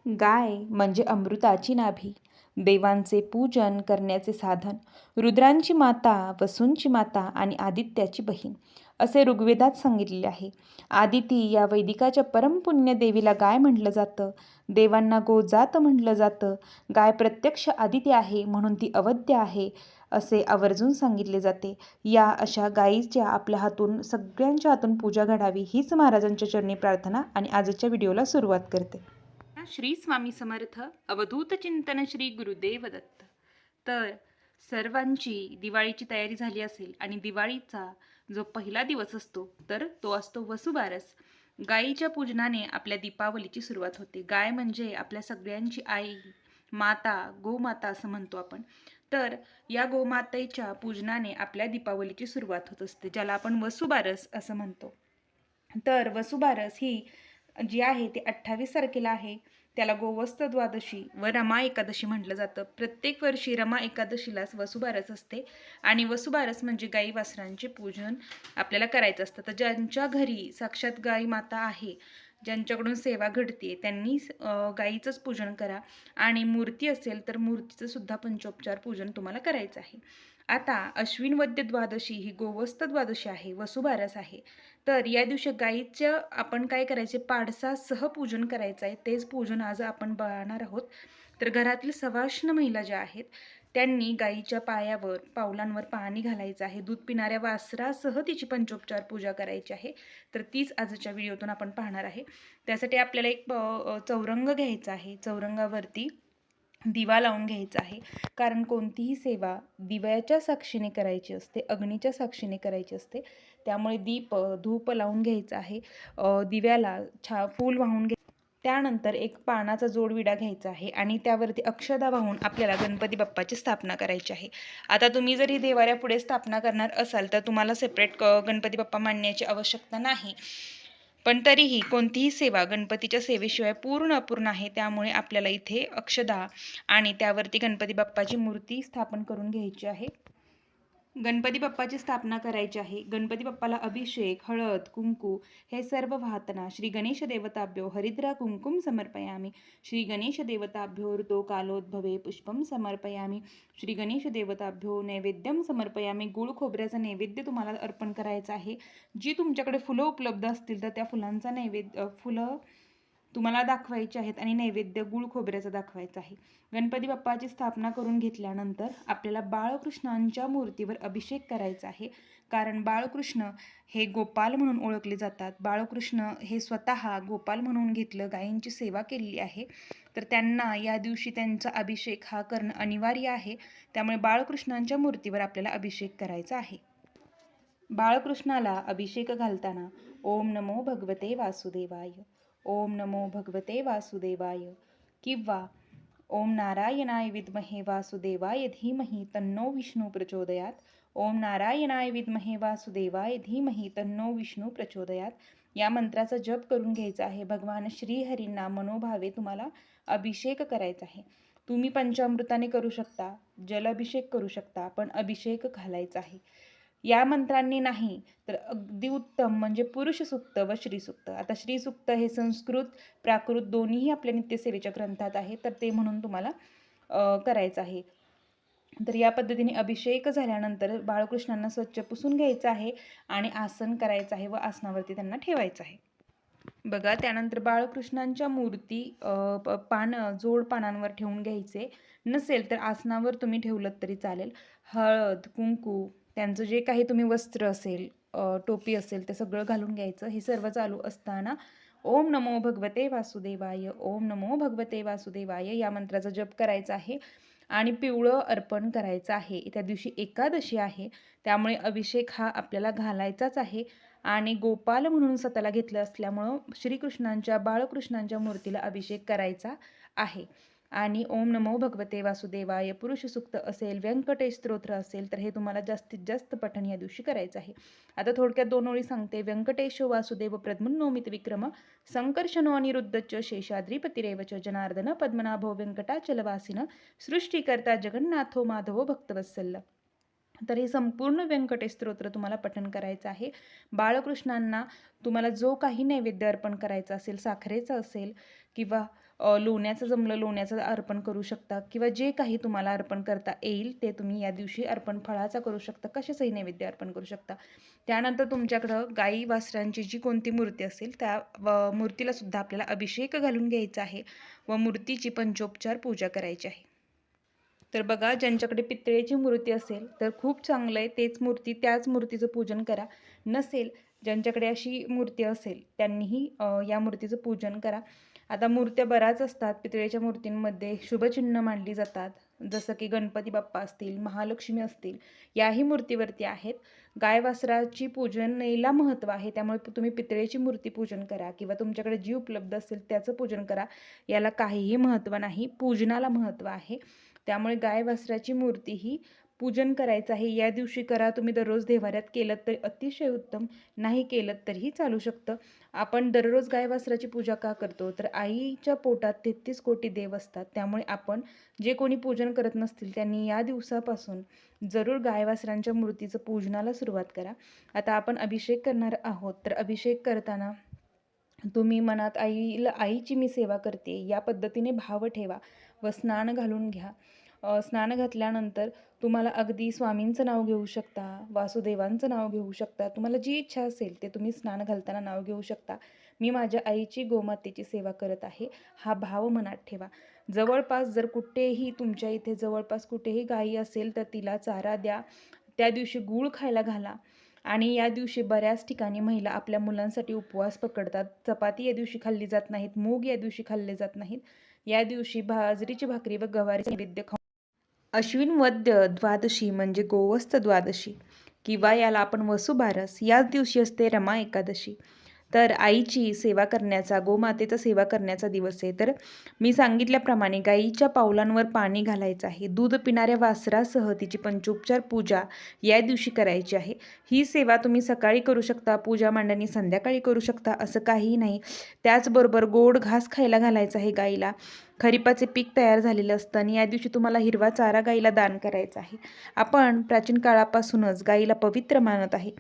गाय म्हणजे अमृताची नाभी, देवांचे पूजन करण्याचे साधन, रुद्रांची माता, वसूंची माता आणि आदित्याची बहीण असे ऋग्वेदात सांगितलेले आहे. आदिती या वैदिकाच्या परमपुण्य देवीला गाय म्हटलं जातं. देवांना गोजात म्हटलं जातं. गाय प्रत्यक्ष आदिती आहे म्हणून ती अवध्य आहे असे आवर्जून सांगितले जाते. या अशा गायीच्या आपल्या हातून सगळ्यांच्या हातून पूजा घडावी हीच महाराजांच्या चरणी प्रार्थना आणि आजच्या व्हिडिओला सुरुवात करते. श्री स्वामी समर्थ. अवधूत चिंतन श्री गुरुदेव दत्त. तर सर्वांची दिवाळीची तयारी झाली असेल आणि दिवाळीचा जो पहिला दिवस असतो तर तो असतो वसुबारस. गायीच्या पूजनाने आपल्या दीपावलीची सुरुवात होते. गाय म्हणजे आपल्या सगळ्यांची आई, माता, गोमाता असं म्हणतो आपण. तर या गोमातेच्या पूजनाने आपल्या दीपावलीची सुरुवात होत असते, ज्याला आपण वसुबारस असं म्हणतो. तर वसुबारस ही जी आहे ती 28 तारखेला आहे. त्याला गोवस्त द्वादशी व रमा एकादशी म्हटलं जातं. प्रत्येक वर्षी रमा एकादशीलाच वसुबारस असते आणि वसुबारस म्हणजे गाई वासरांचे पूजन आपल्याला करायचं असतं. तर ज्यांच्या घरी साक्षात गाई माता आहे, ज्यांच्याकडून सेवा घडते, त्यांनी गाईचंच पूजन करा आणि मूर्ती असेल तर मूर्तीचं सुद्धा पंचोपचार पूजन तुम्हाला करायचं आहे. आता अश्विन वद्य द्वादशी ही गोवस्त द्वादशी आहे, वसुबारस आहे. तर या दिवशी गाईचं आपण काय करायचे, पाडसासह पूजन करायचं आहे. तेच पूजन आज आपण बघणार आहोत. तर घरातील सवाष्ण महिला ज्या आहेत त्यांनी गाईच्या पायावर, पावलांवर पाणी घालायचं आहे. दूध पिणाऱ्या वासरासह तिची पंचोपचार पूजा करायची आहे. तर तीच आजच्या व्हिडिओतून आपण पाहणार आहे. त्यासाठी आपल्याला एक चौरंग घ्यायचा आहे. चौरंगावरती दिवा लावून घ्यायचा आहे. कारण कोणतीही सेवा दिव्याच्या साक्षीने करायची असते, अग्नीच्या साक्षीने करायची असते. त्यामुळे धूप लावून घ्यायचा आहे. दिव्याला फूल वाहून त्यानंतर एक पानाचा जोडविडा घ्यायचा आहे आणि त्यावरती अक्षदा वाहून आपल्याला गणपती बाप्पाची स्थापना करायची आहे. आता तुम्ही जर ही देवाऱ्यापुढे स्थापना करणार असाल तर तुम्हाला सेपरेट गणपती बाप्पा मांडण्याची आवश्यकता नाही. पण तरीही कोणतीही सेवा गणपतीच्या सेवेशिवाय पूर्ण अपूर्ण आहे. त्यामुळे आपल्याला इथे अक्षदा आणि त्यावरती गणपती बाप्पाची मूर्ती स्थापन करून घ्यायची आहे. गणपती बाप्पाची स्थापना करायची आहे. गणपती बाप्पाला अभिषेक, हळद, कुंकू हे सर्व वाहताना श्री गणेश देवताभ्यो हरिद्रा कुंकुम समर्पयामी, श्री गणेश देवताभ्यो ऋतो कालोद्भवे पुष्पम समर्पयामी, श्री गणेश देवताभ्यो नैवेद्यम समर्पयामी. गुळ खोबऱ्याचं नैवेद्य तुम्हाला अर्पण करायचं आहे. जी तुमच्याकडे फुलं उपलब्ध असतील तर त्या फुलांचा नैवेद्य, फुलं तुम्हाला दाखवायचे आहेत आणि नैवेद्य गुळ खोबऱ्याचा दाखवायचा आहे. गणपती बाप्पाची स्थापना करून घेतल्यानंतर आपल्याला बाळकृष्णांच्या मूर्तीवर अभिषेक करायचा आहे. कारण बाळकृष्ण हे गोपाल म्हणून ओळखले जातात. बाळकृष्ण हे स्वतः गोपाल म्हणून घेतलं, गायींची सेवा केलेली आहे. तर त्यांना या दिवशी त्यांचा अभिषेक हा करणं अनिवार्य आहे. त्यामुळे बाळकृष्णांच्या मूर्तीवर आपल्याला अभिषेक करायचा आहे. बाळकृष्णाला अभिषेक घालताना ओम नमो भगवते वासुदेवाय, ओम नमो भगवते वासुदेवाय किंवा ओम नारायणाय विद्महे वासुदेवाय धीमहि तन्नो विष्णू प्रचोदयात, ओम नारायणाय विद्महे वासुदेवाय धीमहि तन्नो विष्णू प्रचोदयात या मंत्राचा जप करून घ्यायचा आहे. भगवान श्रीहरींना मनोभावे तुम्हाला अभिषेक करायचा आहे. तुम्ही पंचामृताने करू शकता, जलाभिषेक करू शकता, पण अभिषेक घालायचा आहे. या मंत्रांनी नाही तर अगदी उत्तम म्हणजे पुरुष सुक्त व श्रीसुक्त. आता श्रीसुक्त हे संस्कृत, प्राकृत दोन्हीही आपल्या नित्यसेवेच्या ग्रंथात आहे, तर ते म्हणून तुम्हाला करायचं आहे. तर या पद्धतीने अभिषेक झाल्यानंतर बाळकृष्णांना स्वच्छ पुसून घ्यायचं आहे आणि आसन करायचं आहे व आसनावरती त्यांना ठेवायचं आहे. बघा, त्यानंतर बाळकृष्णांच्या मूर्ती जोड पानांवर ठेवून घ्यायचे. नसेल तर आसनावर तुम्ही ठेवलं तरी चालेल. हळद, कुंकू, त्यांचं जे काही तुम्ही वस्त्र असेल, टोपी असेल ते सगळं घालून घ्यायचं. हे सर्व चालू असताना ओम नमो भगवते वासुदेवाय, ओम नमो भगवते वासुदेवाय या मंत्राचा जप करायचा आहे आणि पिवळं अर्पण करायचं आहे. त्या दिवशी एकादशी आहे, त्यामुळे अभिषेक हा आपल्याला घालायचाच आहे आणि गोपाल म्हणून स्वतःला घेतलं असल्यामुळं श्रीकृष्णांच्या, बाळकृष्णांच्या मूर्तीला अभिषेक करायचा आहे. आणि ओम नमो भगवते वासुदेवाय पुरुष सुक्त असेल, व्यंकटेश स्तोत्र असेल तर हे तुम्हाला जास्तीत जास्त पठण या दिवशी करायचं आहे. आता थोडक्यात 2 ओळी सांगते. व्यंकटेशो वासुदेव प्रद्मुन्नोमित विक्रम, संकर्षणो अनिरुद्धच शेषाद्रीपतिरेवच, जनार्दन पद्मनाभो व्यंकटाचलवासिन, सृष्टीकर्ता जगन्नाथो माधवो भक्तवत्सल. तर हे संपूर्ण व्यंकटेश स्तोत्र तुम्हाला पठण करायचं आहे. बाळकृष्णांना तुम्हाला जो काही नैवेद्य अर्पण करायचा असेल, साखरेचा असेल किंवा लोण्याचं जमलं लोण्याचं अर्पण करू शकता किंवा जे काही तुम्हाला अर्पण करता येईल ते तुम्ही या दिवशी अर्पण फळाचा करू शकता, कशाचंही नैवेद्य अर्पण करू शकता. त्यानंतर तुमच्याकडं गाई वासरांची जी कोणती मूर्ती असेल त्या मूर्तीला सुद्धा आपल्याला अभिषेक घालून घ्यायचा आहे व मूर्तीची पंचोपचार पूजा करायची आहे. तर बघा, ज्यांच्याकडे पितळेची मूर्ती असेल तर खूप चांगलं आहे, त्याच मूर्तीचं पूजन करा. नसेल, ज्यांच्याकडे अशी मूर्ती असेल त्यांनीही या मूर्तीचं पूजन करा. आता मूर्त्या बऱ्याच असतात. पितळेच्या मूर्तींमध्ये शुभचिन्ह मांडली जातात, जसं की गणपती बाप्पा असतील, महालक्ष्मी असतील, याही मूर्तीवरती आहेत. गाय वासराची पूजनेला महत्त्व आहे, त्यामुळे तुम्ही पितळेची मूर्ती पूजन करा किंवा तुमच्याकडे जी उपलब्ध असेल त्याचं पूजन करा. याला काहीही महत्त्व नाही, पूजनाला महत्त्व आहे. त्यामुळे गाय वासराची मूर्ती ही पूजन करायचं आहे. या दिवशी करा. तुम्ही दररोज देव्हाऱ्यात केलं तर अतिशय उत्तम, नाही केलं तरीही चालू शकतं. आपण दररोज गाय वासराची पूजा का करतो, तर आईच्या पोटात 33 कोटी देव असतात. त्यामुळे आपण जे कोणी पूजन करत नसतील त्यांनी या दिवसापासून जरूर गाय वासरांच्या मूर्तीचं पूजनाला सुरुवात करा. आता आपण अभिषेक करणार आहोत, तर अभिषेक करताना तुम्ही मनात आईची मी सेवा करते या पद्धतीने भाव ठेवा व स्नान घालून घ्या. स्नान घातल्यानंतर तुम्हाला अगदी स्वामींचं नाव घेऊ शकता, वासुदेवांचं नाव घेऊ शकता. तुम्हाला जी इच्छा असेल ते तुम्ही स्नान घालताना नाव घेऊ शकता. मी माझ्या आईची गोमातेची सेवा करत आहे, हा भाव मनात ठेवा. जवळपास जर कुठेही तुमच्या इथे जवळपास कुठेही गाई असेल तर तिला चारा द्या. त्या दिवशी गूळ खायला घाला. आणि या दिवशी बऱ्याच ठिकाणी महिला आपल्या मुलांसाठी उपवास पकडतात. चपाती या दिवशी खाल्ली जात नाहीत, मूग या दिवशी खाल्ले जात नाहीत. या दिवशी बाजरीची भाकरी व गवारीचे नैवेद्य खाऊन अश्विन वद्य द्वादशी म्हणजे गोवस्त द्वादशी किंवा याला आपण वसुबारस, याच दिवशी असते रमा एकादशी. तर आईची सेवा करण्याचा, गोमातेचा सेवा करण्याचा दिवस आहे. तर मी सांगितल्याप्रमाणे गाईच्या पावलांवर पाणी घालायचं आहे. दूध पिणाऱ्या वासरासह तिची पंचोपचार पूजा या दिवशी करायची आहे. ही सेवा तुम्ही सकाळी करू शकता, पूजा मांडणी संध्याकाळी करू शकता, असं काहीही नाही. त्याचबरोबर गोड घास खायला घालायचा आहे गाईला. खरीपाचे पीक तयार झालेलं असतं आणि या दिवशी तुम्हाला हिरवा चारा गाईला दान करायचा आहे. आपण प्राचीन काळापासूनच गाईला पवित्र मानत आहे.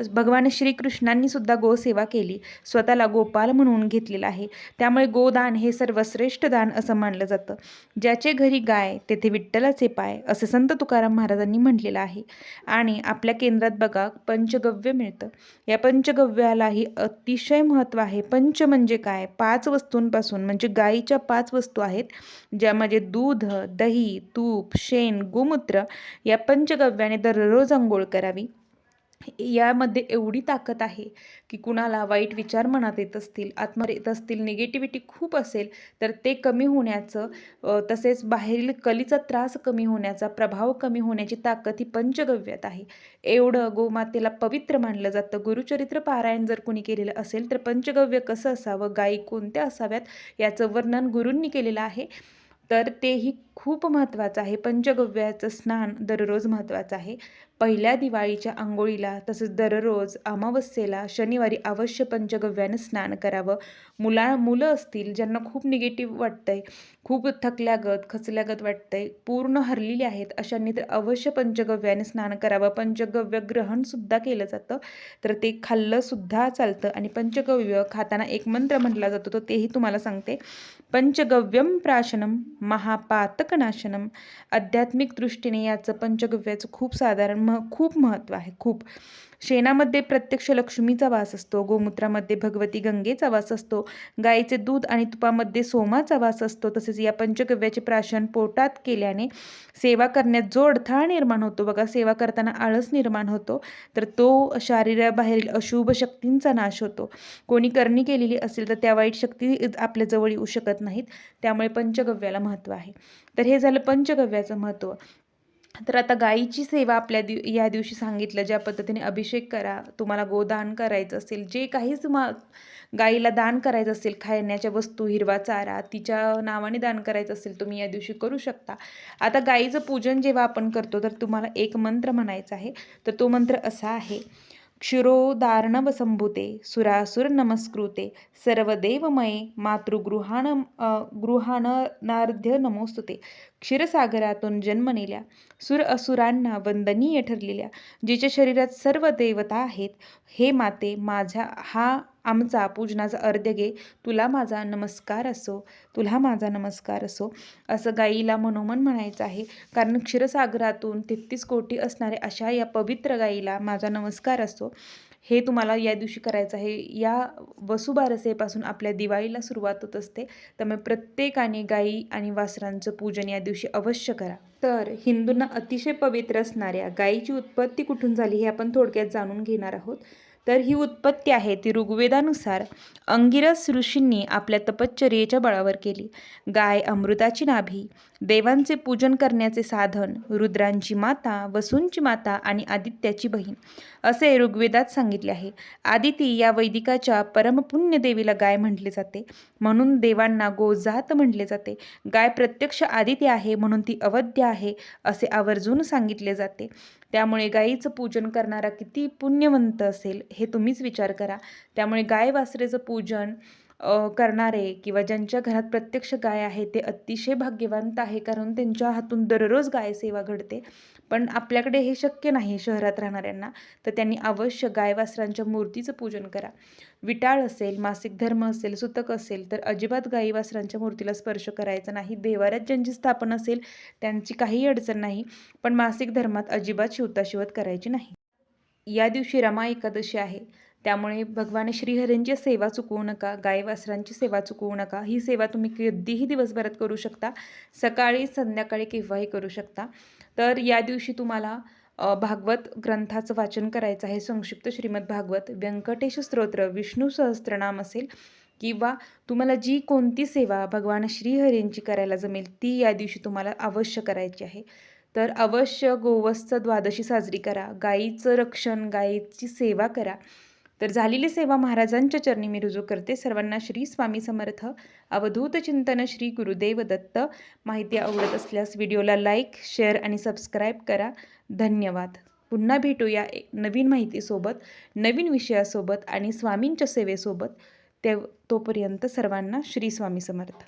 भगवान श्रीकृष्णांनी सुद्धा गोसेवा केली, स्वतःला गोपाल म्हणून घेतलेला आहे. त्यामुळे गोदान हे सर्वश्रेष्ठ दान असं मानलं जातं. ज्याचे घरी गाय तेथे विठ्ठलाचे पाय, असे संत तुकाराम महाराजांनी म्हटलेलं आहे. आणि आपल्या केंद्रात बघा पंचगव्य मिळतं. या पंचगव्यालाही अतिशय महत्त्व आहे. पंच म्हणजे काय? 5 वस्तूंपासून, म्हणजे गाईच्या 5 वस्तू आहेत, ज्यामध्ये दूध, दही, तूप, शेण, गोमूत्र या पंचगव्याने दररोज अंघोळ करावी. यामध्ये एवढी ताकद आहे की कुणाला वाईट विचार मनात येत असतील, आत्मा येत असतील, निगेटिव्हिटी खूप असेल तर ते कमी होण्याचं, तसेच बाहेरील कलीचा त्रास कमी होण्याचा, प्रभाव कमी होण्याची ताकद ही पंचगव्यात आहे. एवढं गोमातेला पवित्र मानलं जातं. गुरुचरित्र पारायण जर कोणी केलेलं असेल तर पंचगव्य कसं असावं, गायी कोणत्या असाव्यात याचं वर्णन गुरूंनी केलेलं आहे. तर तेही खूप महत्त्वाचं आहे. पंचगव्याचं स्नान दररोज महत्त्वाचं आहे. पहिल्या दिवाळीच्या अंघोळीला, तसंच दररोज अमावस्येला, शनिवारी अवश्य पंचगव्यानं स्नान करावं. मुलं असतील ज्यांना खूप निगेटिव्ह वाटतंय, खूप थकल्यागत खचल्यागत वाटतंय, पूर्ण हरलेली आहेत, अशांनी तर अवश्य पंचगव्याने स्नान करावं. पंचगव्य ग्रहणसुद्धा केलं जातं, तर ते खाल्लंसुद्धा चालतं. आणि पंचगव्य खाताना एक मंत्र म्हटला जातो, तो तेही तुम्हाला सांगते. पंचगव्यम प्राशनम महापातकनाशनम. आध्यात्मिक दृष्टीने याचं पंचगव्याचं खूप महत्त्व आहे. खूप शेणामध्ये प्रत्यक्ष लक्ष्मीचा वास असतो, गोमूत्रामध्ये भगवती गंगेचा वास असतो, गाईचे दूध आणि तुपामध्ये सोमाचा वास असतो. तसेच या पंचगव्याचे प्राशन पोटात केल्याने सेवा करण्यात जो अडथळा निर्माण होतो बघा, सेवा करताना आळस निर्माण होतो, तर तो शरीराबाहेरील अशुभ शक्तींचा नाश होतो. कोणी करणी केलेली असेल तर त्या वाईट शक्ती आपल्या जवळ येऊ शकत नाहीत. त्यामुळे पंचगव्याला महत्त्व आहे. तर हे झालं पंचगव्याचं महत्त्व. तर आता गाईची सेवा या दिवशी सांगितलं, ज्या पद्धतीने अभिषेक करा, तुम्हाला गोदान करायचं असेल, जे काही गाईला दान करायचं असेल, खाण्याच्या वस्तू, हिरवा चारा तिच्या नावाने दान करायचं असेल, तुम्ही या दिवशी करू शकता. आता गाईचं पूजन जेव्हा आपण करतो तर तुम्हाला एक मंत्र म्हणायचा आहे. तर तो मंत्र असा आहे: क्षीरोदार्णवसंभूते सुरासुर नमस्कृते सर्वदेवमये गृहाणार्ध्य नमोस्तुते. क्षीरसागरातून जन्मलेल्या सुर असुरांना वंदनीय ठरलेल्या, जिच्या शरीरात सर्व देवता आहेत, हे माते, माझा हा आमचा पूजनाचा अर्ध्य घे, तुला माझा नमस्कार असो, तुला माझा नमस्कार असो, असं गाईला मनोमन म्हणायचं आहे. कारण क्षीरसागरातून 33 कोटी असणाऱ्या अशा या पवित्र गाईला माझा नमस्कार असो, हे तुम्हाला या दिवशी करायचं आहे. या वसुबारसेपासून आपल्या दिवाळीला सुरुवात होत असते. त्यामुळे प्रत्येकाने गाई आणि वासरांचं पूजन या दिवशी अवश्य करा. तर हिंदूंना अतिशय पवित्र असणाऱ्या गायीची उत्पत्ती कुठून झाली हे आपण थोडक्यात जाणून घेणार आहोत. तर ही उत्पत्ती आहे ती ऋग्वेदानुसार अंगिरस ऋषींनी आपल्या तपश्चर्येच्या बळावर केली. गाय अमृताची नाभी, देवांचे पूजन करण्याचे साधन, रुद्रांची माता, वसूंची माता आणि आदित्याची बहीण असे ऋग्वेदात सांगितले आहे. आदिती या वैदिकाच्या परमपुण्य देवीला गाय म्हटले जाते, म्हणून देवांना गोजात म्हटले जाते. गाय प्रत्यक्ष आदिती आहे, म्हणून ती अवध्य आहे असे आवर्जून सांगितले जाते. त्यामुळे गायीचं पूजन करणारा किती पुण्यवंत असेल हे तुम्हीच विचार करा. त्यामुळे गाय वासरेचं पूजन करणारे किंवा ज्यांच्या घरात प्रत्यक्ष गाय आहे ते अतिशय भाग्यवंत आहे, कारण त्यांच्या हातून दररोज गाय सेवा घडते. पण आपल्याकडे हे शक्य नाही शहरात राहणाऱ्यांना, तर त्यांनी अवश्य गाय वासरांच्या मूर्तीचं पूजन करा. विटाळ असेल, मासिक धर्म असेल, सुतक असेल तर अजिबात गाई वासरांच्या मूर्तीला स्पर्श करायचा नाही. देवाऱ्यात ज्यांची स्थापना असेल त्यांची काही अडचण नाही, पण मासिक धर्मात अजिबात शिवताशिवत करायची नाही. या दिवशी रमा एकादशी आहे, त्यामुळे भगवान श्रीहरींची सेवा चुकवू नका, गाय वासरांची सेवा चुकवू नका. ही सेवा तुम्ही कधीही दिवसभरात करू शकता, सकाळी संध्याकाळी केव्हाही करू शकता. तर या दिवशी तुम्हाला भागवत ग्रंथाचं वाचन करायचं आहे. संक्षिप्त श्रीमद भागवत, व्यंकटेश स्तोत्र, विष्णू सहस्त्रनाम असेल किंवा तुम्हाला जी कोणती सेवा भगवान श्रीहरींची करायला जमेल ती या दिवशी तुम्हाला अवश्य करायची आहे. तर अवश्य गोवत्स द्वादशी साजरी करा, गायीचं रक्षण, गायीची सेवा करा. तर झालेली सेवा महाराजांच्या चरणी मी रुजू करते. सर्वांना श्री स्वामी समर्थ. अवधूत चिंतन श्री गुरुदेव दत्त. माहिती आवडत असल्यास व्हिडिओला लाईक, शेअर आणि सबस्क्राईब करा. धन्यवाद. पुन्हा भेटूया एक नवीन माहितीसोबत, नवीन विषयासोबत आणि स्वामींच्या सेवेसोबत. तोपर्यंत सर्वांना श्री स्वामी समर्थ.